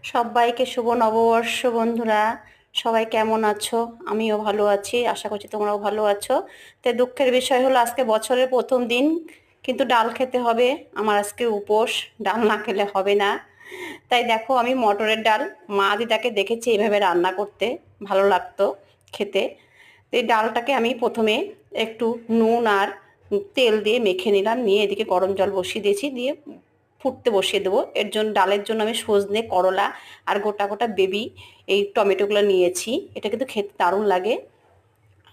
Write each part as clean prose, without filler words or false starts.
সবাইকে শুভ নববর্ষ বন্ধুরা। সবাই কেমন আছো? আমিও ভালো আছি, আশা করছি তোমরাও ভালো আছো। তো দুঃখের বিষয় হলো আজকে বছরের প্রথম দিন, কিন্তু ডাল খেতে হবে। আমার আজকে উপোস, ডাল না খেলে হবে না। তাই দেখো আমি মটরের ডাল, মা দিদাকে দেখেছি এইভাবে রান্না করতে, ভালো লাগতো খেতে। তো এই ডালটাকে আমি প্রথমে একটু নুন আর তেল দিয়ে মেখে নিলাম, নিয়ে এদিকে গরম জল বসিয়ে দিয়েছি, দিয়ে ফুটতে বসিয়ে দেবো। এর জন্য ডালের জন্য আমি সজনে, করলা আর গোটা গোটা বেবি এই টমেটোগুলো নিয়েছি। এটা কিন্তু খেতে দারুণ লাগে।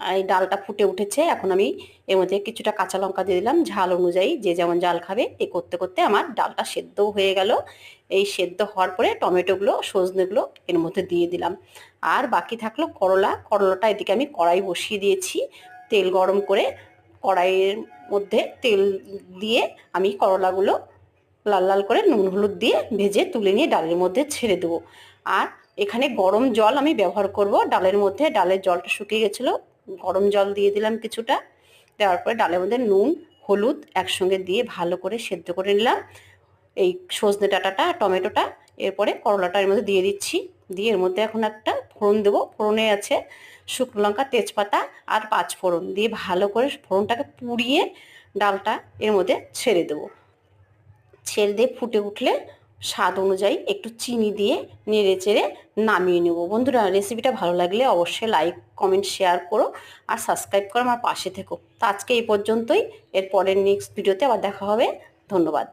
আর এই ডালটা ফুটে উঠেছে, এখন আমি এর মধ্যে কিছুটা কাঁচা লঙ্কা দিয়ে দিলাম, ঝাল অনুযায়ী যে যেমন ঝাল খাবে। এই করতে করতে আমার ডালটা সেদ্ধও হয়ে গেল। এই সেদ্ধ হওয়ার পরে টমেটোগুলো, সজনেগুলো এর মধ্যে দিয়ে দিলাম। আর বাকি থাকলো করলা। করলাটা এদিকে আমি কড়াই বসিয়ে দিয়েছি, তেল গরম করে কড়াইয়ের মধ্যে তেল দিয়ে আমি করলাগুলো লাল লাল করে নুন হলুদ দিয়ে ভেজে তুলে নিয়ে ডালের মধ্যে ছেড়ে দেবো। আর এখানে গরম জল আমি ব্যবহার করব ডালের মধ্যে। ডালের জলটা শুকিয়ে গেছিলো, গরম জল দিয়ে দিলাম কিছুটা। দেওয়ার পরে ডালের মধ্যে নুন হলুদ একসঙ্গে দিয়ে ভালো করে সেদ্ধ করে নিলাম এই সজনে ডাঁটাটা, টমেটোটা। এরপরে করলাটা এর মধ্যে দিয়ে দিচ্ছি, দিয়ে এর মধ্যে এখন একটা ফোড়ন দেবো। ফোড়নে আছে শুকনো লঙ্কা, তেজপাতা আর পাঁচ ফোড়ন দিয়ে ভালো করে ফোড়নটাকে পুড়িয়ে ডালটা এর মধ্যে ছেড়ে দেবো। ছেড়ে দিয়ে ফুটে উঠলে স্বাদ অনুযায়ী একটু চিনি দিয়ে নেড়ে চেড়ে নামিয়ে নেব। বন্ধুরা, রেসিপিটা ভালো লাগলে অবশ্যই লাইক কমেন্ট শেয়ার করো আর সাবস্ক্রাইব করে আমার পাশে থেকো। তো আজকে এই পর্যন্তই, এর পরের নেক্সট ভিডিওতে আবার দেখা হবে। ধন্যবাদ।